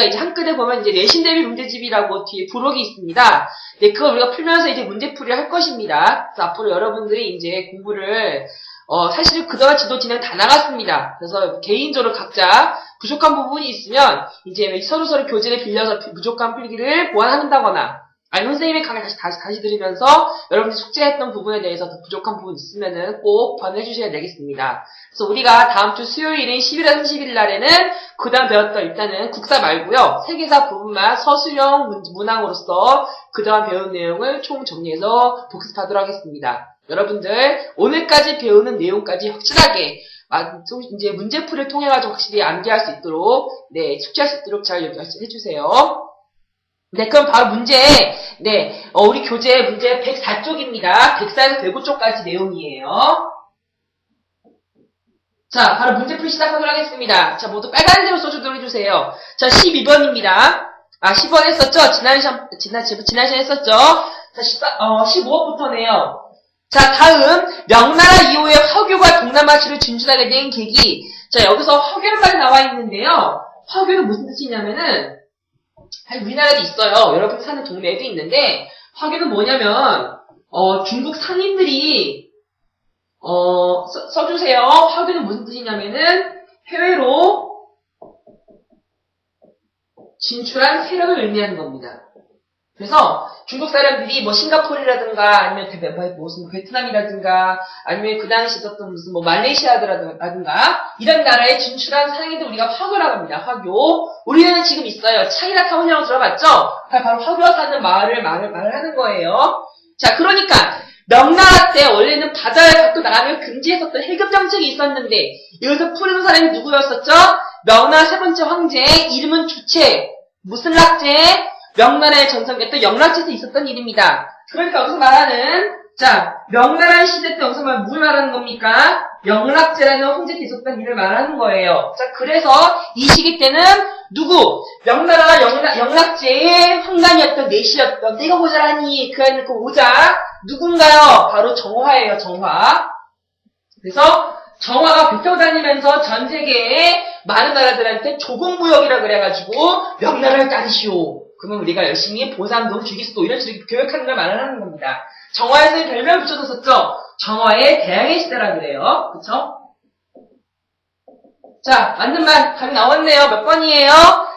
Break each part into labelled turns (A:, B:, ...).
A: 우리가 이제 한글에 보면 이제 내신 대비 문제집이라고 뒤에 부록이 있습니다. 네, 그걸 우리가 풀면서 이제 문제풀이를 할 것입니다. 그래서 앞으로 여러분들이 이제 공부를 사실 그동안 지도 진행 다 나갔습니다. 그래서 개인적으로 각자 부족한 부분이 있으면 이제 서로 교재를 빌려서 부족한 필기를 보완한다거나 아니면 선생님의 강의 다시 들으면서 여러분이 숙제했던 부분에 대해서 더 부족한 부분 있으면은 꼭 보완해 주셔야 되겠습니다. 그래서 우리가 다음 주 수요일인 11월 30일 날에는 그다음 배웠던 일단은 국사 말고요. 세계사 부분만 서술형 문항으로서 그동안 배운 내용을 총 정리해서 복습하도록 하겠습니다. 여러분들 오늘까지 배우는 내용까지 확실하게 이제 문제풀이를 통해 가지고 확실히 암기할 수 있도록 숙지할 수 있도록 잘 해주세요. 네, 그럼 바로 문제, 우리 교재 문제 104쪽입니다. 104에서 105쪽까지 내용이에요. 자, 바로 문제풀이 시작하도록 하겠습니다. 자, 모두 빨간색으로 써주도록 해주세요. 자, 12번입니다. 10번 했었죠? 지난 시간 했었죠? 자, 15번부터네요. 자, 다음, 명나라 이후에 화교가 동남아시를 진출하게 된 계기. 자, 여기서 화교란 말이 나와 있는데요. 화교는 무슨 뜻이냐면은, 우리나라도 있어요. 여러분 사는 동네에도 있는데, 화교는 뭐냐면, 중국 상인들이, 써주세요. 화교는 무슨 뜻이냐면은, 해외로 진출한 세력을 의미하는 겁니다. 그래서 중국 사람들이 뭐 싱가포르라든가 아니면 무슨 베트남이라든가 아니면 그 당시 있었던 무슨 뭐 말레이시아라든가 이런 나라에 진출한 상인들 우리가 화교라고 합니다. 화교. 우리나라는 지금 있어요. 차이나타운이라고 들어봤죠? 바로 화교가 사는 말을 하는 거예요. 자, 그러니까 명나라 때 원래는 바다에 밖으로 나가면 금지했었던 해금 정책이 있었는데 여기서 푸는 사람이 누구였었죠? 명나라 세 번째 황제 이름은 주체 무슨 락제? 명나라의 전성기였던 영락제에서 있었던 일입니다. 그러니까 여기서 말하는 명나라 시대 때 여기서 뭘 말하는 겁니까? 영락제라는 황제 때 있었던 일을 말하는 거예요. 자, 그래서 이 시기 때는 누구? 명나라가 영락제의 황관이었던 내시였던 내가 모자라니 그 오자 누군가요? 바로 정화예요. 정화. 그래서 정화가 배 타고 다니면서 전 세계의 많은 나라들한테 조공무역이라 그래가지고 명나라를 따르시오. 그러면 우리가 열심히 보상금 주기수도 이런 식으로 교육하는 걸 말하는 겁니다. 정화에서 별명 붙여줬었죠? 정화의 대항해 시대라 그래요. 그쵸? 자, 맞는 말 답이 나왔네요. 몇 번이에요?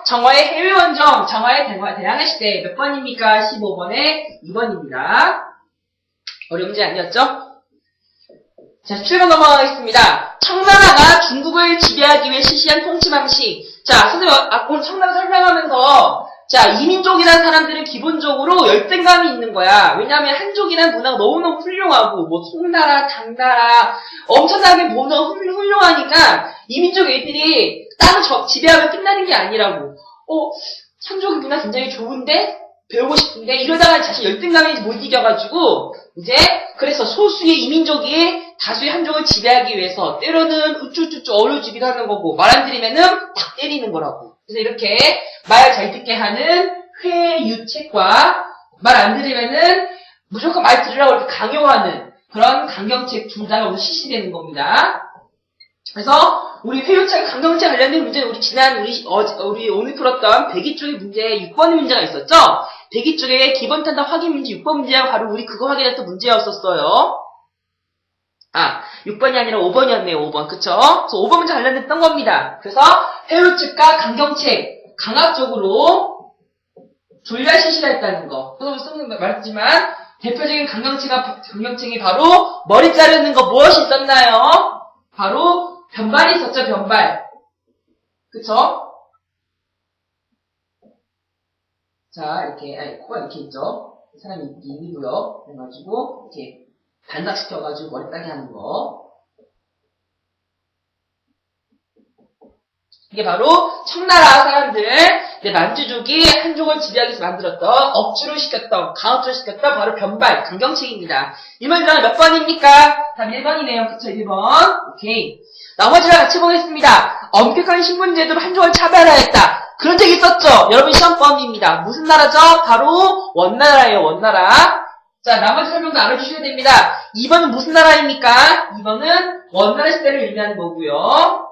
A: 정화의 해외원정, 정화의 대항해 시대 몇 번입니까? 15번에 2번입니다. 어려운 문제 아니었죠? 자, 17번 넘어가겠습니다. 청나라가 중국을 지배하기 위해 실시한 통치 방식. 자, 선생님, 오늘 청나라 설명하면서 이민족이라는 사람들은 기본적으로 열등감이 있는 거야. 왜냐하면 한족이라는 문화가 너무너무 훌륭하고, 뭐, 송나라, 당나라, 엄청나게 문화가 훌륭하니까, 이민족 애들이 땅을 지배하면 끝나는 게 아니라고. 한족의 문화 굉장히 좋은데? 배우고 싶은데? 이러다가 자신 열등감이 못 이겨가지고, 그래서 소수의 이민족이 다수의 한족을 지배하기 위해서, 때로는 우쭈쭈쭈 어루주기도 하는 거고, 말 안 들으면은 탁 때리는 거라고. 그래서 이렇게 말 잘 듣게 하는 회유책과 말 안 들으면은 무조건 말 들으라고 이렇게 강요하는 그런 강경책 둘 다가 오늘 실시되는 겁니다. 그래서 우리 회유책, 강경책 관련된 문제는 우리 오늘 풀었던 102쪽의 문제 6번의 문제가 있었죠? 102쪽의 기본 탄답 확인 문제 6번 문제가 바로 우리 그거 확인했던 문제였었어요. 6번이 아니라 5번이었네요, 5번. 그쵸? 그래서 5번 문제 관련됐던 겁니다. 그래서 회유책과 강경책, 강압적으로 조율할 실시를 했다는 거. 그래서 선생님 말했지만, 대표적인 강경책이 바로 머리 자르는 거 무엇이 있었나요? 바로 변발이 있었죠, 변발. 그쵸? 자, 이렇게, 코가 이렇게 있죠? 사람이 입이고요. 그래가지고, 이렇게. 반삭시켜가지고 머리 따게 하는 거. 이게 바로 청나라 사람들, 만주족이 한족을 지배하기 위해서 만들었던, 억지로 시켰던, 강압적으로 시켰던 바로 변발, 강경책입니다. 이 문제는 몇 번입니까? 답 1번이네요. 그쵸, 1번. 오케이. 나머지랑 같이 보겠습니다. 엄격한 신분제도로 한족을 차별하였다. 그런 적 있었죠? 여러분 시험범입니다. 무슨 나라죠? 바로 원나라예요, 원나라. 자, 나머지 설명도 알아주셔야 됩니다. 2번은 무슨 나라입니까? 2번은 원나라 시대를 의미하는 거고요.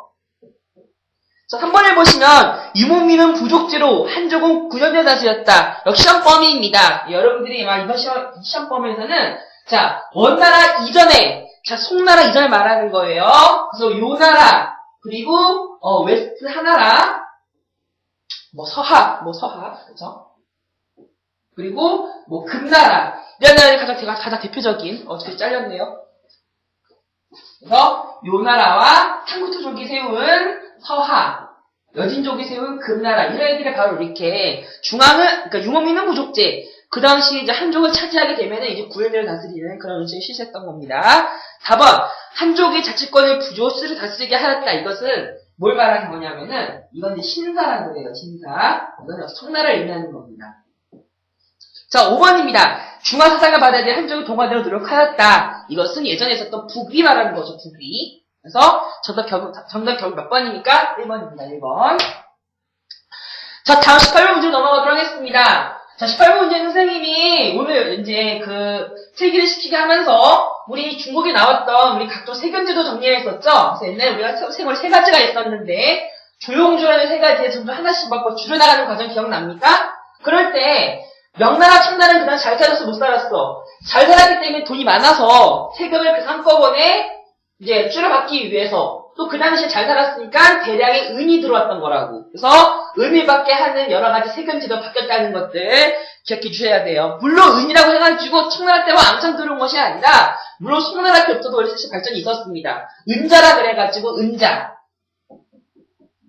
A: 자, 3번을 보시면 유목민은 부족지로 한족은 9년째 다스렸다. 역시 시험 범위입니다. 여러분들이 이번 시험 범위에서는 자, 원나라 이전에 자, 송나라 이전을 말하는 거예요. 그래서 요나라 그리고 웨스트 하나라 서하 그죠? 그리고 금나라 이런 나라들이 가장 대표적인 어떻게 잘렸네요. 그래서 요나라와 탕구투족이 세운 서하, 여진족이 세운 금나라 이런 애들이 바로 이렇게 중앙은 그러니까 유목민은 부족제 그 당시 이제 한족을 차지하게 되면은 이제 구현을 다스리는 그런 정책이 실시했던 겁니다. 4번 한족의 자치권을 부조스를 다스리게 하였다. 이것은 뭘 말하는 거냐면은 이건 이제 신사라고 해요. 신사. 이건 청나라를 의미하는 겁니다. 자, 5번입니다. 중화사상을 받아들여 한족을 동화되어 노력하였다. 이것은 예전에 있었던 북위 말하는 거죠. 북위. 그래서 정답 결국 몇 번입니까? 1번입니다. 1번. 자, 다음 18번 문제 넘어가도록 하겠습니다. 자, 18번 문제 선생님이 오늘 이제 필기를 시키게 하면서 우리 중국에 나왔던 우리 각종 세견제도 정리했었죠? 그래서 옛날에 우리가 생활 3가지가 있었는데 조용조라는 3가지에 점점 하나씩 바꿔 줄여나가는 과정 기억납니까? 그럴 때 명나라 청나라는 그냥 잘 살아서 못 살았어. 잘 살았기 때문에 돈이 많아서 세금을 그 한꺼번에 이제 줄여받기 위해서 또 그 당시에 잘 살았으니까 대량의 은이 들어왔던 거라고. 그래서 은을 받게 하는 여러 가지 세금제도 바뀌었다는 것들 기억해 주셔야 돼요. 물론 은이라고 해가지고 청나라 때와 왕창 들어온 것이 아니라 물론 송나라 때부터도 사실 발전이 있었습니다. 은자라 그래가지고 은자.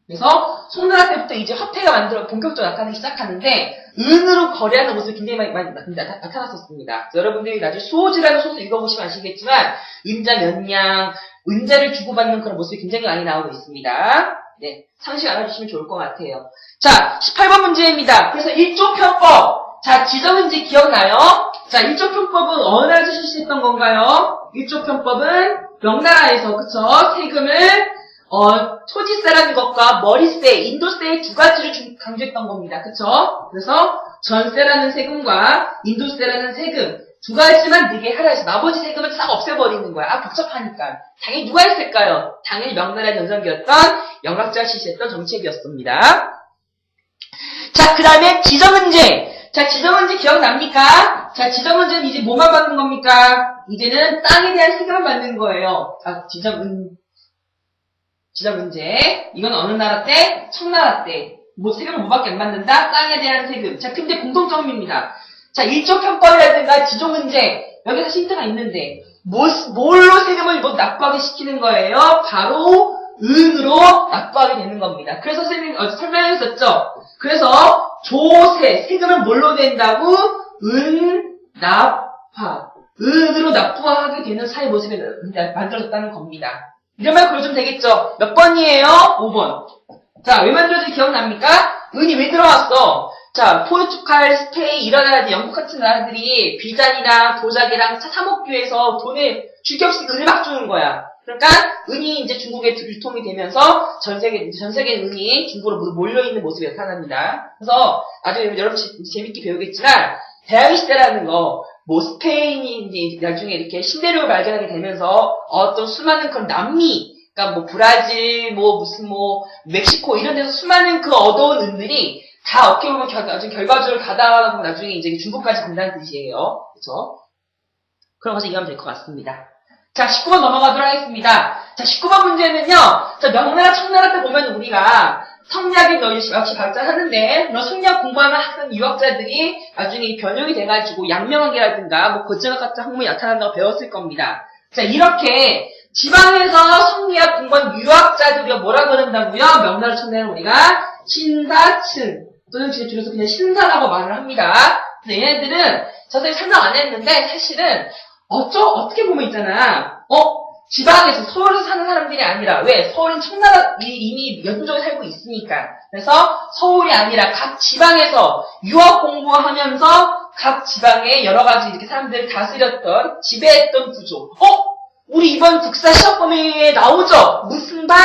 A: 그래서 송나라 때부터 이제 화폐가 본격적으로 나타나기 시작하는데 은으로 거래하는 모습이 굉장히 많이 나타났었습니다. 여러분들이 나중에 수호지라는 소설 읽어보시면 아시겠지만 은자 몇냥 은자를 주고받는 그런 모습이 굉장히 많이 나오고 있습니다. 네, 상식 알아주시면 좋을 것 같아요. 자, 18번 문제입니다. 그래서 1조 편법. 자, 지정은지 기억나요? 자, 1조 편법은 어느 나라에서 실시했던 건가요? 1조 편법은 명나라에서 그쵸? 세금을 토지세라는 것과 머리세, 인도세 두 가지를 강조했던 겁니다. 그쵸? 그래서 전세라는 세금과 인도세라는 세금 두 가지만 내게 하라 해서 나머지 세금을 싹 없애버리는 거야. 복잡하니까. 당연히 누가 했을까요? 당연히 명나라의 전성기였던 영락제가 실시했던 정책이었습니다. 자, 그 다음에 지정은제. 자, 지정은제 기억납니까? 자, 지정은제는 이제 뭐만 받는 겁니까? 이제는 땅에 대한 세금을 받는 거예요. 아, 지정은제. 이건 어느 나라 때? 청나라 때. 세금을 뭐밖에 안 받는다? 땅에 대한 세금. 자, 근데 공통점입니다. 자, 1조 편법이라든가 지정은제. 여기서 힌트가 있는데, 뭘로 세금을 납부하게 시키는 거예요? 바로, 은으로 납부하게 되는 겁니다. 그래서 선생님이 설명했었죠? 그래서, 조세, 세금은 뭘로 낸다고? 은으로 납부하게 되는 사회 모습이 만들어졌다는 겁니다. 이러면 그러면 되겠죠? 몇 번이에요? 5번. 자, 왜 만들어진지 기억납니까? 은이 왜 들어왔어? 자, 포르투갈, 스페인, 이런 나라들, 영국 같은 나라들이 비잔이랑 도자기랑 사목교에서 돈을 주격식 은을 막 주는 거야. 그러니까 은이 이제 중국에 유통이 되면서 전 세계 은이 중국으로 몰려있는 모습이 나타납니다. 그래서 아주 여러분 재밌게 배우겠지만 대항시대라는 거, 스페인이 이제 나중에 이렇게 신대륙을 발견하게 되면서 어떤 수많은 그런 남미, 그러니까 브라질, 멕시코 이런 데서 수많은 그 얻어온 은들이 다 어떻게 보면 결과적으로 가다 보면 나중에 이제 중국까지 간다는 뜻이에요. 그쵸? 그런 것을 이해하면 될 것 같습니다. 자, 19번 넘어가도록 하겠습니다. 자, 19번 문제는요, 자, 명나라, 청나라 때 보면 우리가 성리학을 역시 발전하는데, 그런 성리학 공부하는 학생 유학자들이 나중에 변형이 돼가지고 양명학이라든가, 고증학 같은 학문이 나타난다고 배웠을 겁니다. 자, 이렇게 지방에서 성리학 공부한 유학자들이 뭐라고 그런다고요? 명나라, 청나라는 우리가 신사층, 또는 줄여서 그냥 신사라고 말을 합니다. 근데 얘네들은 저도 설명 안 했는데, 사실은, 어떻게 보면 있잖아. 지방에서, 서울에서 사는 사람들이 아니라, 왜? 서울은 청나라, 이미 연족에 살고 있으니까. 그래서 서울이 아니라 각 지방에서 유학 공부하면서 각 지방에 여러 가지 이렇게 사람들을 다스렸던, 지배했던 구조. 우리 이번 국사 시험 범위에 나오죠? 무슨 반?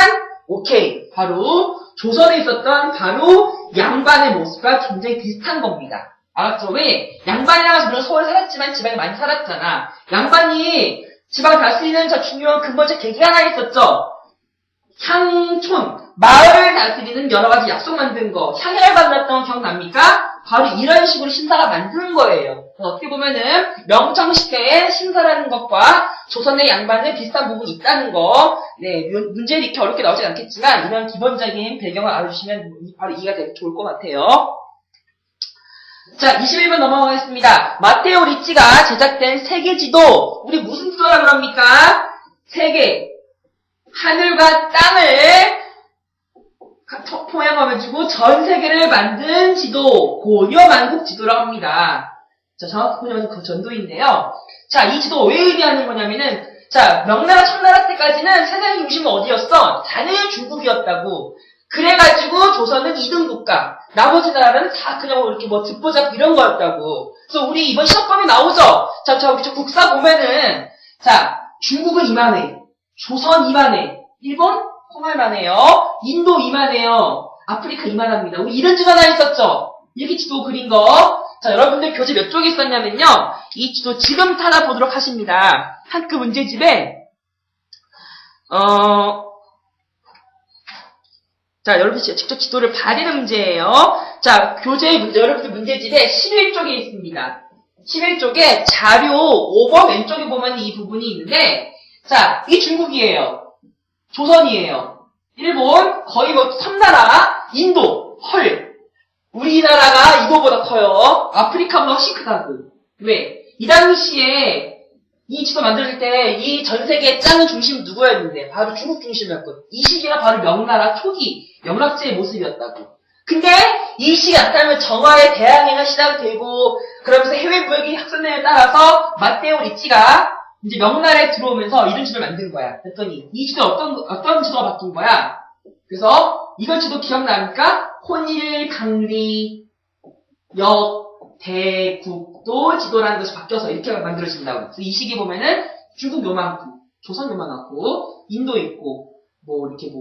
A: 오케이. 바로, 조선에 있었던 바로 양반의 모습과 굉장히 비슷한 겁니다. 알았죠? 왜? 양반이라고 해서 물론 서울에 살았지만 지방에 많이 살았잖아. 양반이 지방을 다스리는 저 중요한 근본적 계기가 하나 있었죠. 향촌. 마을을 다스리는 여러 가지 약속 만든 거, 향해를 받았던 거 기억납니까? 바로 이런 식으로 신사가 만드는 거예요. 어떻게 보면은 명청시대의 신사라는 것과 조선의 양반은 비슷한 부분이 있다는 거, 네, 문제는 이렇게 어렵게 나오진 않겠지만 이런 기본적인 배경을 알아주시면 바로 이해가 되게 좋을 것 같아요. 자, 21번 넘어가겠습니다. 마테오 리치가 제작된 세계지도, 우리 무슨 지도라 그럽니까? 세계, 하늘과 땅을 포함해가지고 전 세계를 만든 지도, 고려만국 지도라고 합니다. 자, 정확히 보면 그 전도인데요. 자, 이 지도 왜 의미하는 거냐면은, 자, 명나라, 청나라 때까지는 세상의 중심은 어디였어? 단일 중국이었다고. 그래가지고 조선은 2등 국가, 나머지 나라는 다 그냥 이렇게 뭐 듣보잡 이런 거였다고. 그래서 우리 이번 시험범위 나오죠? 자, 저 국사 보면은, 자, 중국은 이만해, 조선 이만해, 일본 홍할만해요, 인도 이만해요, 아프리카 이만합니다. 우리 이런 지도 하나 있었죠? 이렇게 지도 그린 거. 자, 여러분들 교재 몇 쪽에 있었냐면요, 이 지도 지금 하나 보도록 하십니다. 한글 문제집에 자, 여러분 직접 지도를 봐야 문제예요. 자, 교재 문제, 여러분들 문제집에 11쪽에 있습니다. 11쪽에 자료 5번 왼쪽에 보면 이 부분이 있는데, 자, 이 중국이에요. 조선이에요. 일본, 거의 뭐 3나라, 인도, 헐. 우리나라가 이거보다 커요. 아프리카보다 훨씬 크다고. 왜? 이 당시에 이 지도 만들어질 때 이 전 세계의 짱은 중심 누구였는데? 바로 중국 중심이었거든. 이 시기가 바로 명나라 초기, 영락제의 모습이었다고. 근데 이 시기가 나타나면 정화의 대항해가 시작되고, 그러면서 해외 무역이 확산됨에 따라서 마테오 리치가 이제 명나라에 들어오면서 이런 지도를 만든 거야. 그랬더니 이 지도 어떤 지도가 바뀐 거야? 그래서 이건 지도 기억납니까? 혼일, 강리, 대국도 지도라는 것이 바뀌어서 이렇게 만들어진다고. 그래서 이 시기 보면은 중국 요만큼, 조선 요만하고, 인도 있고, 이렇게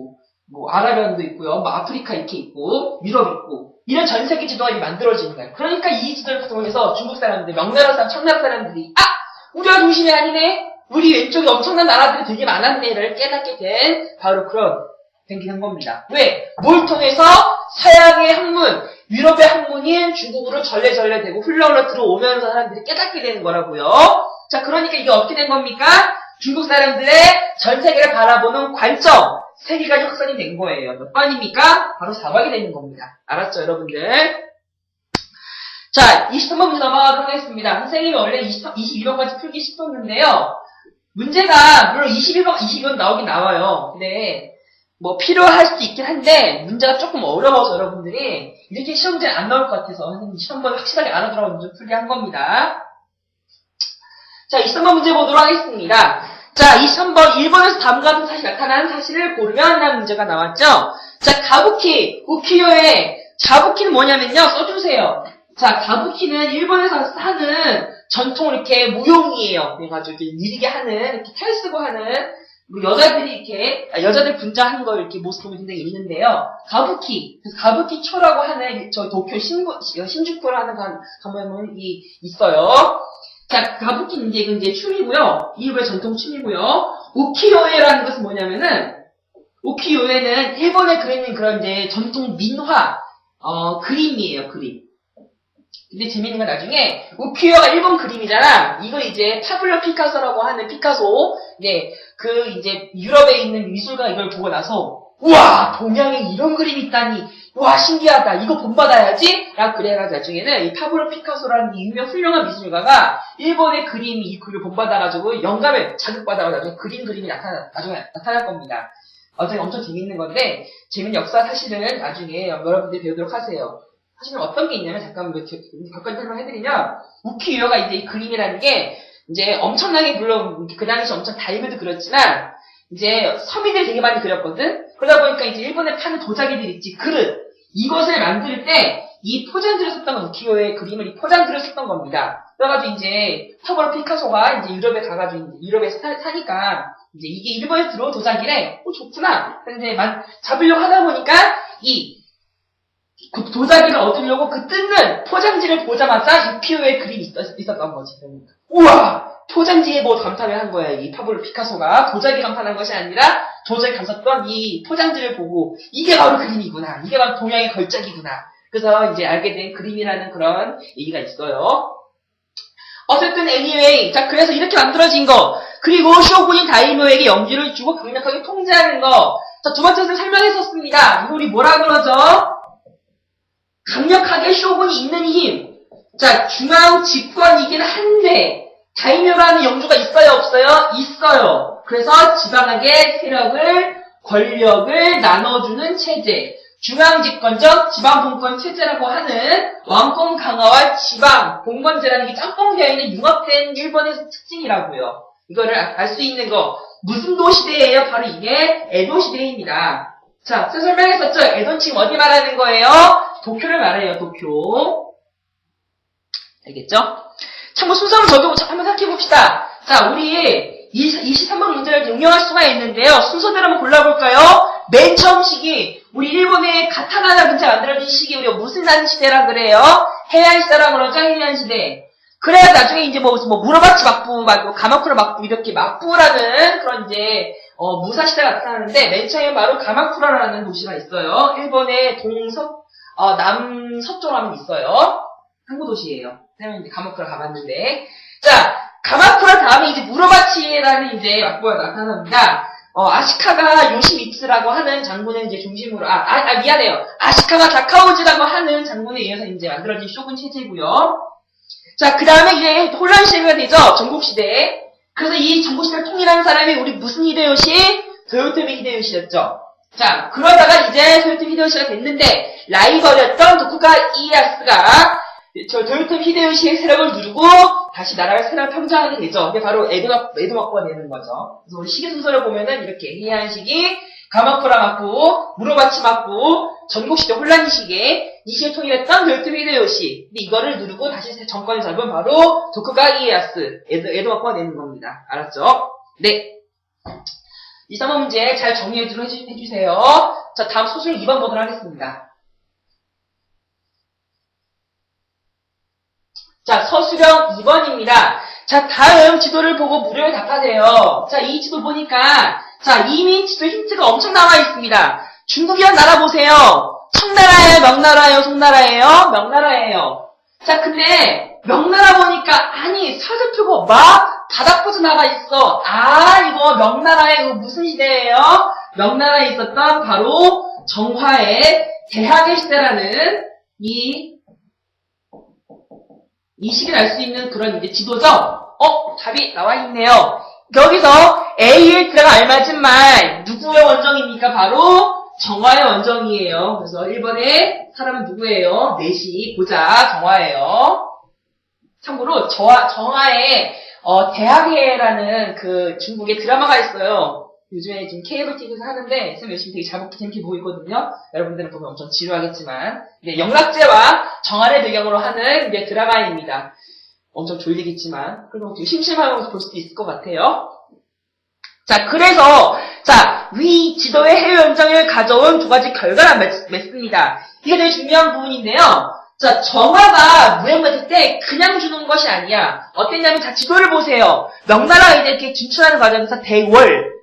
A: 아라비아도 있고요, 아프리카 이렇게 있고, 유럽 있고, 이런 전 세계 지도가 이렇게 만들어지는 거예요. 그러니까 이 지도를 통해서 중국 사람들, 명나라 사람, 청나라 사람들이, 우리가 중심이 아니네? 우리 왼쪽에 엄청난 나라들이 되게 많았네를 깨닫게 된, 바로 그런, 된 겁니다. 왜? 뭘 통해서 서양의 학문, 유럽의 학문인 중국으로 전래전래되고 흘러흘러 들어오면서 사람들이 깨닫게 되는 거라고요. 자, 그러니까 이게 어떻게 된 겁니까? 중국 사람들의 전 세계를 바라보는 관점, 세계가 확산이 된 거예요. 몇 번입니까? 바로 4번이 되는 겁니다. 알았죠, 여러분들? 자, 23번 문제 넘어가도록 하겠습니다. 선생님이 원래 22번까지 풀기 싶었는데요. 문제가 물론 22번 나오긴 나와요. 근데 필요할 수도 있긴 한데 문제가 조금 어려워서 여러분들이 이렇게 시험 문제는 안 나올 것 같아서 선생님 시험번호 확실하게 알아들어 문제 풀게 한 겁니다. 자, 23번 문제 보도록 하겠습니다. 자, 23번 1번에서 다음과 같은 사실이 나타나는 사실을 고르면 라는 문제가 나왔죠. 자, 가부키, 우키요의 가부키는 뭐냐면요. 써주세요. 자, 가부키는 일본에서 하는 전통 이렇게 무용이에요. 그래가지고 이렇게 느리게 하는, 이렇게 탈 쓰고 하는, 여자들이 이렇게, 여자들 분장하는 거 이렇게 모습 보면 굉장히 있는데요. 가부키, 그래서 가부키초라고 하는, 저 도쿄 신주쿠라는 가면이 있어요. 자, 가부키는 이제 춤이고요. 일본의 전통 춤이고요. 우키요에라는 것은 뭐냐면은, 우키요에는 일본에 그리는 그런 이제 전통 민화, 그림이에요, 그림. 근데 재밌는 건 나중에, 우키요가 일본 그림이잖아. 이거 이제 파블로 피카소라고 하는 피카소, 네, 이제 유럽에 있는 미술가 이걸 보고 나서, 우와! 동양에 이런 그림이 있다니, 와, 신기하다. 이거 본받아야지? 라고 그래가지고 나중에는 이 파블로 피카소라는 유명 훌륭한 미술가가 일본의 그림이 이 글을 본받아가지고 영감을 자극받아가지고 그림이 나중에 나타날 겁니다. 엄청 재밌는 건데, 재밌는 역사 사실은 나중에 여러분들이 배우도록 하세요. 사실은 어떤 게 있냐면, 잠깐 격간 설명해드리면, 우키요가 이제 이 그림이라는 게, 이제 엄청나게, 물론 그 당시 엄청 다이브도 그렸지만, 이제 서민들이 되게 많이 그렸거든? 그러다 보니까 이제 일본에 파는 도자기들 있지, 그릇. 이것을 만들 때, 이 포장지를 썼던 건 우키요의 그림을 이 포장지를 썼던 겁니다. 그래가지고 이제, 파블로 피카소가 이제 유럽에 가가지고, 유럽에서 사니까, 이제 이게 일본에 들어온 도자기래. 좋구나. 근데 잡으려고 하다 보니까, 그 도자기를 얻으려고 그 뜯는 포장지를 보자마자 우키요의 그림이 있었던 거지. 그러니까. 우와! 포장지에 뭐 감탄을 한 거야. 이 파블로 피카소가 도자기 감탄한 것이 아니라 도자기 감쌌던 이 포장지를 보고 이게 바로 그림이구나. 이게 바로 동양의 걸작이구나. 그래서 이제 알게 된 그림이라는 그런 얘기가 있어요. 어쨌든 anyway, 자 그래서 이렇게 만들어진 거, 그리고 쇼군이 다이묘에게 영주를 주고 강력하게 통제하는 거. 자, 두 번째로 설명했었습니다. 이거 우리 뭐라 그러죠? 강력하게 쇼군이 있는 힘. 자, 중앙 집권이긴 한데 다이묘라는 영주가 있어요, 없어요? 있어요. 그래서 지방에게 세력을, 권력을 나눠주는 체제. 중앙집권적 지방분권 체제라고 하는 왕권 강화와 지방 봉건제라는 게 짬뽕 되어 있는 융합된 일본의 특징이라고요. 이거를 알 수 있는 거. 무슨 도시대예요? 바로 이게 에도 시대입니다. 자, 설명했었죠? 에도는 지금 어디 말하는 거예요? 도쿄를 말해요, 도쿄. 알겠죠? 참고 순서를 적용 한번 생각해봅시다. 자, 우리 23번 문제를 응용할 수가 있는데요. 순서대로 한번 골라볼까요? 맨 처음 시기, 우리 일본의 가타가나 문제 만들어진 시기, 우리가 무슨 난 시대라 그래요? 해안 시대라 그러죠? 해안 시대. 그래야 나중에 이제 뭐 무로마치 막부, 가마쿠라 막부, 이렇게 막부라는 그런 이제, 무사 시대가 나타나는데, 맨 처음에 바로 가마쿠라라는 도시가 있어요. 일본의 남서쪽으로 하면 있어요. 항구 도시예요. 그러면 이제 가마쿠라 가봤는데. 자, 가마쿠라 다음에 이제 무로마치라는 이제 막부가 나타납니다. 아시카가 요시미츠라고 하는 장군을 이제 중심으로, 미안해요. 아시카가 다카오지라고 하는 장군에 의해서 이제 만들어진 쇼군 체제고요. 자, 그 다음에 이제 혼란 시대가 되죠. 전국시대. 그래서 이 전국시대를 통일한 사람이 우리 무슨 히데요시? 도요토미 히데요시였죠. 자, 그러다가 이제 도요토미 히데요시가 됐는데, 라이벌이었던 도쿠가 이에야스가 도요토미 히데요시의 세력을 누르고 다시 나라를 새로 평정하게 되죠. 이게 바로 에도 막부가 되는 거죠. 그래서 우리 시기 순서를 보면은 이렇게 해안 시기, 가마쿠라 막부, 무로마치 막부, 전국시대 혼란 시기에 니시에 통일했던 도요토미 히데요시. 근데 이거를 누르고 다시 정권을 잡은 바로 도쿠가 이에야스, 에도 막부가 되는 겁니다. 알았죠? 네. 2, 3번 문제 잘 정리해주세요. 자, 다음 소수령 2번 보도록 하겠습니다. 자, 서술형 2번입니다. 자, 다음 지도를 보고 무료를 답하세요. 자, 이 지도 보니까, 자, 이미 지도 힌트가 엄청 나와 있습니다. 중국이란 나라 보세요. 청나라예요? 명나라예요? 송나라예요? 명나라예요. 자, 근데, 명나라 보니까, 아니, 서대표고 막 바닥부터 나가 있어. 이거 명나라의 이거 무슨 시대예요? 명나라에 있었던 바로 정화의 대학의 시대라는 이 시기를 알 수 있는 그런 이제 지도죠? 답이 나와 있네요. 여기서 A에 들어가 알맞은 말, 누구의 원정입니까? 바로 정화의 원정이에요. 그래서 1번의 사람은 누구예요? 내시, 보자, 정화예요. 참고로, 정화의, 대학해라는 그 중국의 드라마가 있어요. 요즘에 지금 케이블 TV에서 하는데, 쌤 열심히 되게 재밌게 보고 있거든요. 여러분들은 보면 엄청 지루하겠지만, 영락제와 정화를 배경으로 하는 이제 드라마입니다. 엄청 졸리겠지만, 그리고 되게 심심하면서 볼 수도 있을 것 같아요. 자, 그래서, 자, 위 지도의 해외 연정을 가져온 두 가지 결과를 맺습니다. 이게 되게 중요한 부분인데요. 자, 정화가 무역했을 때 그냥 주는 것이 아니야. 어땠냐면, 자, 지도를 보세요. 명나라가 이제 이렇게 진출하는 과정에서 대월,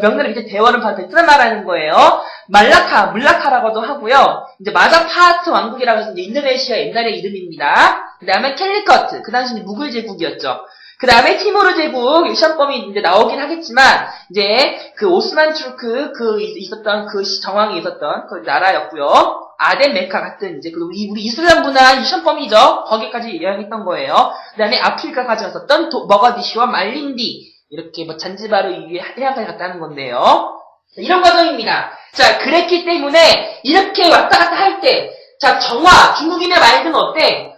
A: 명나라 밑에 대월은 바로 베트남 나라는 거예요. 물라카라고도 하고요. 이제 마자파하트 왕국이라고 해서 이제 인도네시아 옛날의 이름입니다. 그 다음에 캘리커트, 그 당시 무굴 제국이었죠. 그 다음에 티모르 제국, 시험범위 이제 나오긴 하겠지만, 이제 그 오스만 투르크 있었던 정왕이 있었던 그 나라였고요. 아덴 메카 같은 이제 우리 이슬람 문화 시험범위죠. 거기까지 여행했던 거예요. 그 다음에 아프리카까지 갔었던 머가디시와 말린디. 이렇게 잔지바르 해안까지 갔다는 건데요. 자, 이런 과정입니다. 자, 그랬기 때문에 이렇게 왔다 갔다 할 때, 자, 정화, 중국인의 마인드는 어때?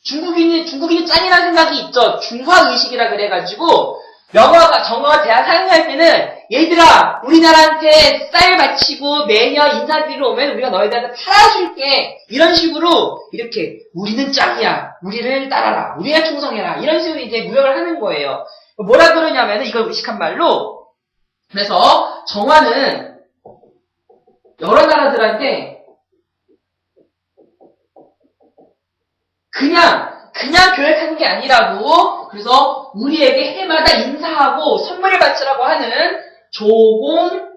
A: 중국인이 짱이라는 생각이 있죠. 중화의식이라 그래가지고, 정화가 대학 사용할 때는, 얘들아, 우리나라한테 쌀 바치고 매년 인사드리러 오면 우리가 너희들한테 팔아줄게. 이런 식으로, 이렇게, 우리는 짱이야. 우리를 따라라. 우리가 충성해라. 이런 식으로 이제 무역을 하는 거예요. 뭐라 그러냐면은 이걸 의식한 말로, 그래서 정화는 여러 나라들한테 그냥 그냥 교역하는 게 아니라고 그래서 우리에게 해마다 인사하고 선물을 바치라고 하는 조공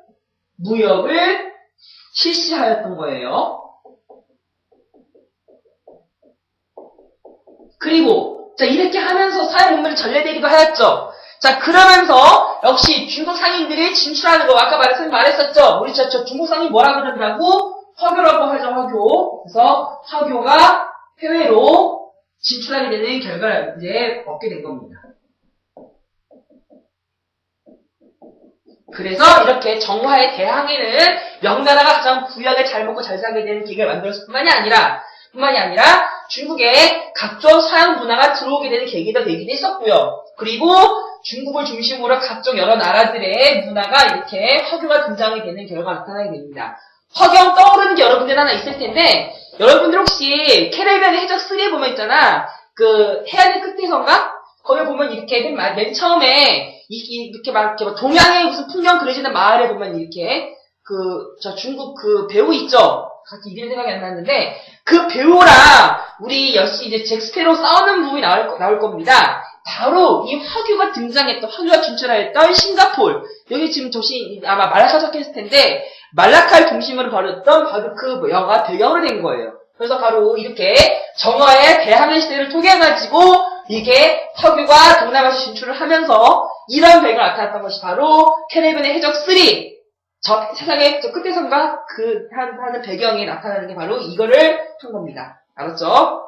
A: 무역을 실시하였던 거예요. 그리고 자 이렇게 하면서 사회 문물이 전래되기도 하였죠. 자 그러면서 역시 중국 상인들이 진출하는 거 아까 말했었죠. 우리 저 중국 상인 뭐라고 그러더라고? 화교라고 하죠. 화교. 그래서 화교가 해외로 진출하게 되는 결과를 이제 얻게 된 겁니다. 그래서 이렇게 정화의 대항해는 명나라가 가장 부유하게 잘 먹고 잘 살게 되는 계기를 만들었을 뿐만이 아니라 중국에 각종 서양 문화가 들어오게 되는 계기가 되기도 했었고요. 그리고 중국을 중심으로 각종 여러 나라들의 문화가 이렇게 화교가 등장하게 되는 결과가 나타나게 됩니다. 화경 떠오르는 게 여러분들 하나 있을 텐데 여러분들 혹시 캐리비안의 해적 3에 보면 있잖아. 그 해안의 끝에선가? 거기 보면 이렇게 맨 처음에 이렇게 막 동양의 무슨 풍경 그려지는 마을에 보면 이렇게 저 중국 그 배우 있죠? 같이 이름이 생각이 안 나는데 그 배우랑 우리 역시 이제 잭 스페로 싸우는 부분이 나올 겁니다. 바로 이 화교가 화교가 진출하였던 싱가폴. 여기 지금 아마 말라카 적혀있을 텐데 말라카를 중심으로 벌였던 바로 그 영화 배경으로 된 거예요. 그래서 바로 이렇게 정화의 대항해 시대를 통해가지고 이게 화교가 동남아시아 진출을 하면서 이런 배경을 나타났던 것이 바로 캐리비안의 해적 3. 저 세상의 저 끝에선가 하는 배경에 나타나는 게 바로 이거를 한 겁니다. 알았죠?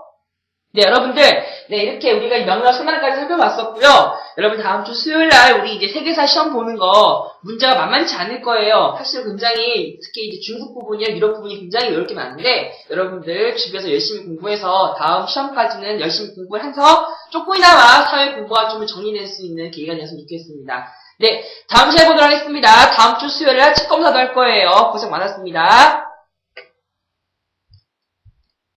A: 네, 여러분들, 네, 이렇게 우리가 명나라 소나라까지 살펴봤었고요. 여러분, 다음 주 수요일 날 우리 이제 세계사 시험 보는 거 문제가 만만치 않을 거예요. 사실 굉장히, 특히 이제 중국 부분이나 유럽 부분이 굉장히 어렵게 많은데, 여러분들 집에서 열심히 공부해서 다음 시험까지는 열심히 공부를 해서 조금이나마 사회 공부가 좀 정리될 수 있는 계기가 되었으면 좋겠습니다. 네, 다음 시간에 보도록 하겠습니다. 다음 주 수요일 날 측검사도 할 거예요. 고생 많았습니다.